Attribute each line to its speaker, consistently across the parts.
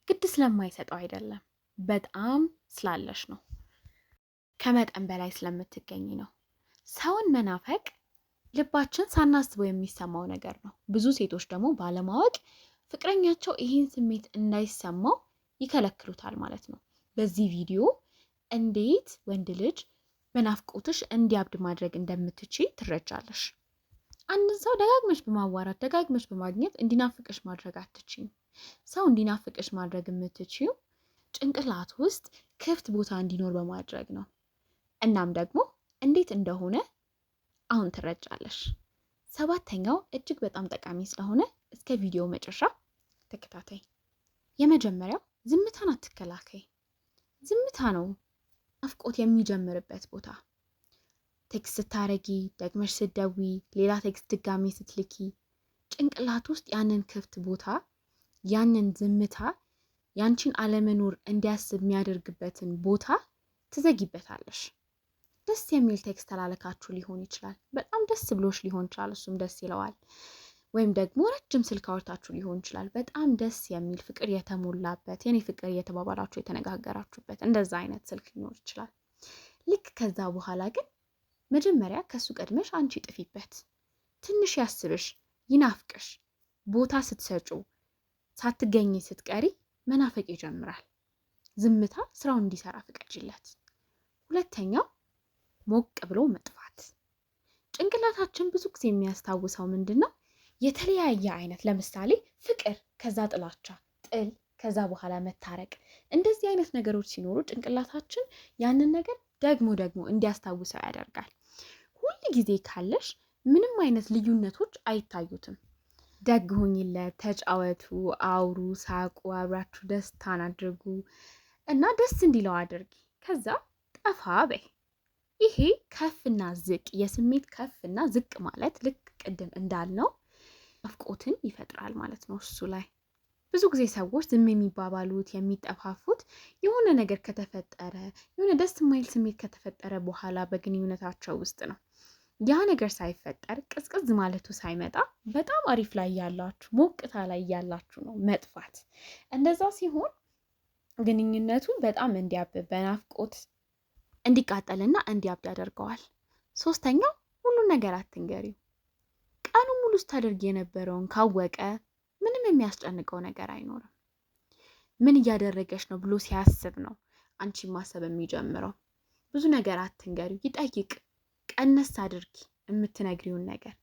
Speaker 1: ግድ ስለማይሰጠው አይደለም፣ በጣም ስላለሽ ነው። ከመጠን በላይ ስለምትገኝ ነው። ሰውን መናፈቅ ልባችን ሳናስበው የሚሰማው ነገር ነው። ብዙ ሴቶች ደግሞ ባለማወቅ ፍቅረኛቸው ይህን ስሜት እንዳይሰማው ይከለክሉታል ማለት ነው። በዚህ ቪዲዮ እንዴት ወንድ ልጅ በናፍቆትሽ እንዲያብድ ማድረግ እንደምትችይ ትረጃለሽ። አንድን ሰው ደጋግመሽ በማዋራት ደጋግመሽ በማግኘት እንዲናፍቅሽ ማድረግ አትችይም። ሰው እንዲናፍቅሽ ማድረግ የምትችይው ጭንቅላት ውስጥ ክፍት ቦታ እንዲኖር በማድረግ ነው። እናም ደግሞ እንዴት እንደሆነ አሁን ትረጃለሽ። ሰባተኛው እጅግ በጣም ጠቃሚ ስለሆነ እስከ ቪዲዮ መጨረሻ ተከታታይ። የመጀመሪያው ዝምታን አትከላከይ። ዝምታ ነው ናፍቆት የሚጀምርበት ቦታ። ቴክስት ስታረጊ፣ ደግመሽ ስትደውይ፣ ሌላ ቴክስት ድጋሚ ስትልኪ ጭንቅላት ውስጥ ያንን ክፍት ቦታ ያንን ዝምታ ያንቺን አለመኖር እንዲያስብ የሚያደርግበትን ቦታ ትዘጊበታለሽ። ደስ የሚል ቴክስት ተላለካችሁ ሊሆን ይችላል። በጣም ደስ ብሎሽ ሊሆን ይችላል፣ እሱም ደስ ይለዋል። ወይም ደግሞ ረጅም ስልክ አውርታችሁ ሊሆን ይችላል። በጣም ደስ የሚል ፍቅር የተሞላበት የኔ ፍቅር እየተባባላችሁ የተነጋገራችሁበት እንደዛ አይነት ስልክ ሊኖር ይችላል። ልክ ከዛ በኋላ ግን መጀመሪያ ከሱ ቀድመሽ አንቺ ጥፊበት። ትንሽ ያስብሽ፣ ይናፍቅሽ። ቦታ ስትሰጩ ሳትገኝ ስትቀሪ መናፈቅ ይጀምራል። ዝምታ ስራውን እንዲሰራ ፍቀጅለት። ሁለተኛው ሞቅ ብሎ መጥፋት። ጭንቅላታችን ብዙ ጊዜ የሚያስታውሰው ምንድን ነው? የተለያየ አይነት ለምሳሌ ፍቅር፣ ከዛ ጥላቻ፣ ጥል፣ ከዛ በኋላ መታረቅ፣ እንደዚህ አይነት ነገሮች ሲኖሩ ጭንቅላታችን ያንን ነገር ደግሞ እንዲያስታውሰው ያደርጋል። ሁል ጊዜ ካለሽ ምንም አይነት ልዩነቶች አይታዩትም። ደግ ሁኚለት፣ ተጫወቱ፣ አውሩ፣ ሳቁ፣ አብራችሁ ደስታን አድርጉ እና ደስ እንዲለው አድርጊ። ከዛ ጠፋ በይ። ይሄ ከፍና ዝቅ የስሜት ከፍና ዝቅ ማለት ልክ ቅድም እንዳልነው ናፍቆትን ይፈጥራል ማለት ነው። እሱ ላይ ብዙ ጊዜ ሰዎች ዝም የሚባባሉት የሚጠፋፉት የሆነ ነገር ከተፈጠረ የሆነ ደስ የማይል ስሜት ከተፈጠረ በኋላ በግንኙነታቸው ውስጥ ነው። ያ ነገር ሳይፈጠር ቅዝቅዝ ማለቱ ሳይመጣ በጣም አሪፍ ላይ ያላችሁ ሞቅታ ላይ ያላችሁ ነው መጥፋት። እንደዛ ሲሆን ግንኙነቱን በጣም እንዲያብብ በናፍቆት እንዲቃጠልና እንዲያብድ ያደርገዋል። ሶስተኛው ሁሉን ነገር አትንገሪው። ቀኑ ሙሉ ስታደርግ የነበረውን ካወቀ ምንም የሚያስጨንቀው ነገር አይኖርም። ምን እያደረገች ነው ብሎ ሲያስብ ነው አንቺ ማሰብ የሚጀምረው። ብዙ ነገር አትንገሪው፣ ይጠይቅ። ቀነስ አድርጊ የምትነግሪውን ነገር።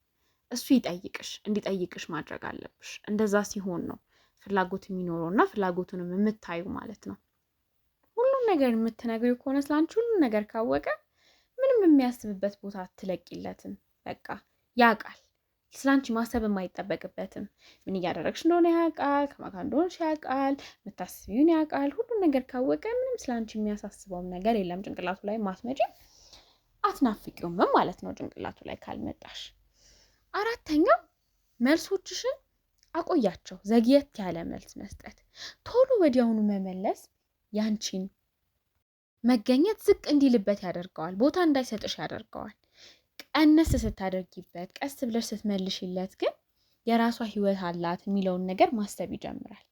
Speaker 1: እሱ ይጠይቅሽ፣ እንዲጠይቅሽ ማድረግ አለብሽ። እንደዛ ሲሆን ነው ፍላጎት የሚኖረውና ፍላጎቱንም የምታዩ ማለት ነው። ሁሉን ነገር የምትነግሪው ከሆነ ስላንቺ ሁሉን ነገር ካወቀ ምንም የሚያስብበት ቦታ አትለቂለትም። በቃ ያውቃል። ስላንቺ ማሰብ የማይጠበቅበትም። ምን እያደረግሽ እንደሆነ ያውቃል፣ ከማን ጋር እንደሆንሽ ያውቃል፣ የምታስቢውን ያውቃል። ሁሉን ነገር ካወቀ ምንም ስላንቺ የሚያሳስበውም ነገር የለም። ጭንቅላቱ ላይ ማስመጪ አትናፍቂውም ማለት ነው፣ ጭንቅላቱ ላይ ካልመጣሽ። አራተኛው መልሶችሽን አቆያቸው። ዘግየት ያለ መልስ መስጠት፣ ቶሎ ወዲያውኑ መመለስ ያንቺን መገኘት ዝቅ እንዲልበት ያደርገዋል፣ ቦታ እንዳይሰጥሽ ያደርገዋል። ቀነስ ስታደርጊበት፣ ቀስ ብለሽ ስትመልሽለት ግን የራሷ ህይወት አላት የሚለውን ነገር ማሰብ ይጀምራል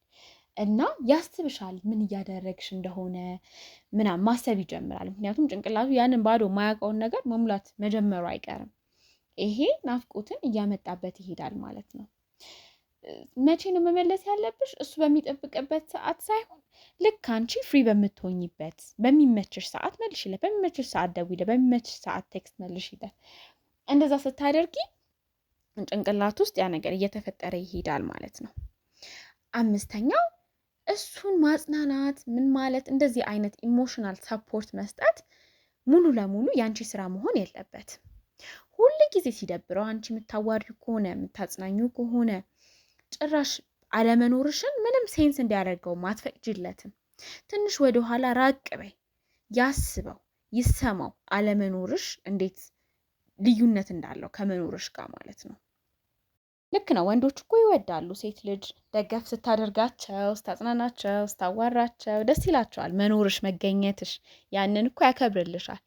Speaker 1: እና ያስብሻል። ምን እያደረግሽ እንደሆነ ምናምን ማሰብ ይጀምራል። ምክንያቱም ጭንቅላቱ ያንን ባዶ የማያውቀውን ነገር መሙላት መጀመሩ አይቀርም። ይሄ ናፍቆትን እያመጣበት ይሄዳል ማለት ነው። መቼ ነው መመለስ ያለብሽ? እሱ በሚጠብቅበት ሰዓት ሳይሆን ልክ አንቺ ፍሪ በምትሆኝበት በሚመችሽ ሰዓት መልሽለት፣ በሚመችሽ ሰዓት ደውይለት፣ በሚመችሽ ሰዓት ቴክስት መልሽለት። እንደዛ ስታደርጊ ጭንቅላት ውስጥ ያ ነገር እየተፈጠረ ይሄዳል ማለት ነው። አምስተኛው እሱን ማጽናናት፣ ምን ማለት እንደዚህ አይነት ኢሞሽናል ሰፖርት መስጠት ሙሉ ለሙሉ ያንቺ ስራ መሆን የለበትም። ሁሉ ጊዜ ሲደብረው አንቺ የምታዋሪው ከሆነ የምታጽናኙ ከሆነ ጭራሽ አለመኖርሽን ምንም ሴንስ እንዲያደርገው ማትፈቅጂለትም። ትንሽ ወደኋላ ራቅ በይ፣ ያስበው፣ ይሰማው አለመኖርሽ እንዴት ልዩነት እንዳለው ከመኖርሽ ጋር ማለት ነው። ልክ ነው። ወንዶች እኮ ይወዳሉ ሴት ልጅ ደገፍ ስታደርጋቸው፣ ስታጽናናቸው፣ ስታዋራቸው ደስ ይላቸዋል። መኖርሽ መገኘትሽ ያንን እኮ ያከብርልሻል።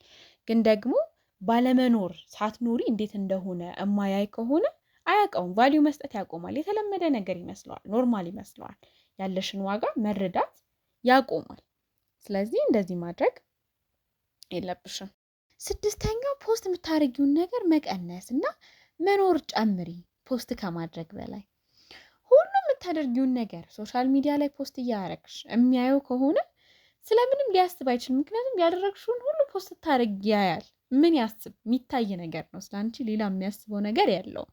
Speaker 1: ግን ደግሞ ባለመኖር ሳትኖሪ እንዴት እንደሆነ እማያይ ከሆነ አያውቀውም። ቫልዩ መስጠት ያቆማል። የተለመደ ነገር ይመስለዋል፣ ኖርማል ይመስለዋል። ያለሽን ዋጋ መረዳት ያቆማል። ስለዚህ እንደዚህ ማድረግ የለብሽም። ስድስተኛው ፖስት የምታደርጊውን ነገር መቀነስ እና መኖር ጨምሪ። ፖስት ከማድረግ በላይ ሁሉም የምታደርጊውን ነገር ሶሻል ሚዲያ ላይ ፖስት እያደረግሽ የሚያየው ከሆነ ስለምንም ሊያስብ አይችልም። ምክንያቱም ያደረግሽውን ሁሉ ፖስት ታደርጊ ያያል። ምን ያስብ? የሚታይ ነገር ነው። ስለአንቺ ሌላ የሚያስበው ነገር ያለው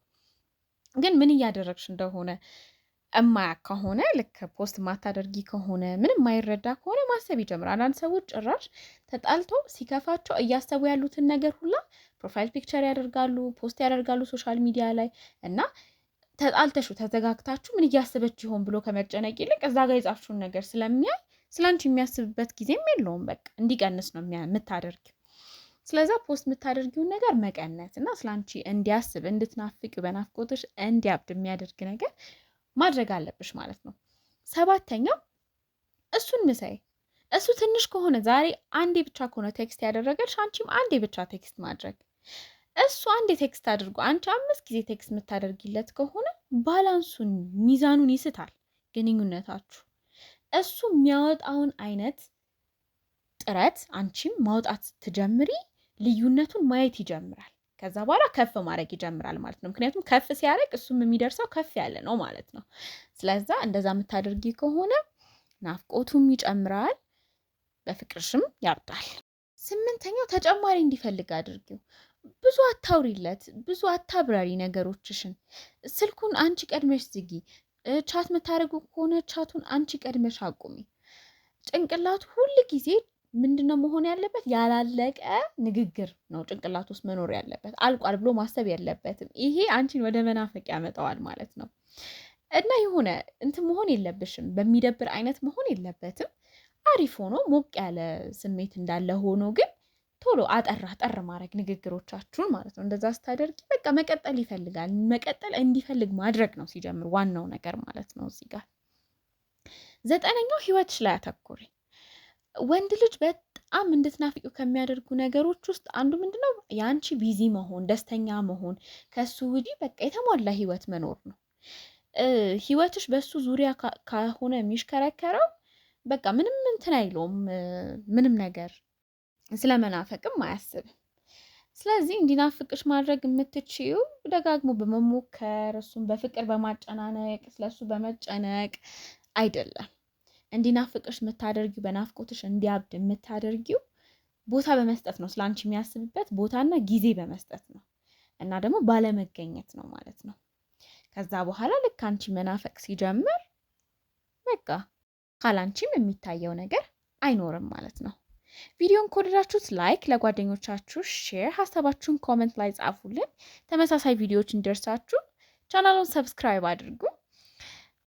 Speaker 1: ግን ምን እያደረግሽ እንደሆነ እማያቅ ከሆነ ልክ ፖስት ማታደርጊ ከሆነ ምንም ማይረዳ ከሆነ ማሰብ ይጀምራል። አንዳንድ ሰዎች ጭራሽ ተጣልቶ ሲከፋቸው እያሰቡ ያሉትን ነገር ሁላ ፕሮፋይል ፒክቸር ያደርጋሉ፣ ፖስት ያደርጋሉ ሶሻል ሚዲያ ላይ እና ተጣልተሹ ተዘጋግታችሁ ምን እያሰበች ይሆን ብሎ ከመጨነቅ ይልቅ እዛ ጋር የጻፍሽውን ነገር ስለሚያይ ስላንቺ የሚያስብበት ጊዜም የለውም። በቃ እንዲቀንስ ነው የምታደርጊው። ስለዛ ፖስት የምታደርጊውን ነገር መቀነስ እና ስላንቺ እንዲያስብ እንድትናፍቂ በናፍቆትሽ እንዲያብድ የሚያደርግ ነገር ማድረግ አለብሽ ማለት ነው። ሰባተኛው እሱን ምሳይ። እሱ ትንሽ ከሆነ ዛሬ አንዴ ብቻ ከሆነ ቴክስት ያደረገልሽ አንቺም አንዴ ብቻ ቴክስት ማድረግ። እሱ አንዴ ቴክስት አድርጎ አንቺ 5 ጊዜ ቴክስት የምታደርጊለት ከሆነ ባላንሱን ሚዛኑን ይስታል ግንኙነታችሁ። እሱ የሚያወጣውን አይነት ጥረት አንቺም ማውጣት ስትጀምሪ ልዩነቱን ማየት ይጀምራል። ከዛ በኋላ ከፍ ማድረግ ይጀምራል ማለት ነው። ምክንያቱም ከፍ ሲያደርግ እሱም የሚደርሰው ከፍ ያለ ነው ማለት ነው። ስለዛ እንደዛ የምታደርጊ ከሆነ ናፍቆቱም ይጨምራል፣ በፍቅርሽም ያብዳል። 8ኛው ተጨማሪ እንዲፈልግ አድርጊው። ብዙ አታውሪለት፣ ብዙ አታብራሪ ነገሮችሽን። ስልኩን አንቺ ቀድመሽ ዝጊ። ቻት የምታደርጉ ከሆነ ቻቱን አንቺ ቀድመሽ አቁሚ። ጭንቅላቱ ሁል ጊዜ ምንድነው መሆን ያለበት? ያላለቀ ንግግር ነው ጭንቅላት ውስጥ መኖር ያለበት። አልቋል ብሎ ማሰብ የለበትም። ይሄ አንቺን ወደ መናፈቅ ያመጣዋል ማለት ነው። እና የሆነ እንትን መሆን የለብሽም፣ በሚደብር አይነት መሆን የለበትም። አሪፍ ሆኖ ሞቅ ያለ ስሜት እንዳለ ሆኖ ግን ቶሎ አጠር ማድረግ ንግግሮቻችሁን ማለት ነው። እንደዛ ስታደርጊ በቃ መቀጠል ይፈልጋል። መቀጠል እንዲፈልግ ማድረግ ነው ሲጀምር ዋናው ነገር ማለት ነው እዚህ ጋር። 9ኛው ህይወትሽ ላይ አተኩሪ። ወንድ ልጅ በጣም እንድትናፍቂው ከሚያደርጉ ነገሮች ውስጥ አንዱ ምንድነው? የአንቺ ቢዚ መሆን፣ ደስተኛ መሆን፣ ከሱ ወዲህ በቃ የተሟላ ህይወት መኖር ነው። ህይወትሽ በሱ ዙሪያ ከሆነ የሚሽከረከረው በቃ ምንም እንትን አይለውም፣ ምንም ነገር ስለመናፈቅም አያስብም። ስለዚህ እንዲናፍቅሽ ማድረግ የምትችይው ደጋግሞ በመሞከር እሱን በፍቅር በማጨናነቅ ስለሱ በመጨነቅ አይደለም። እንዲናፍቅሽ የምታደርጊው በናፍቆትሽ እንዲያብድ የምታደርጊው ቦታ በመስጠት ነው። ስላንቺ የሚያስብበት ቦታና ጊዜ በመስጠት ነው እና ደግሞ ባለመገኘት ነው ማለት ነው። ከዛ በኋላ ልክ አንቺ መናፈቅ ሲጀምር በቃ ካላንቺም የሚታየው ነገር አይኖርም ማለት ነው። ቪዲዮን ከወደዳችሁት ላይክ፣ ለጓደኞቻችሁ ሼር፣ ሀሳባችሁን ኮመንት ላይ ጻፉልን። ተመሳሳይ ቪዲዮዎች እንዲደርሳችሁ ቻናሉን ሰብስክራይብ አድርጉ።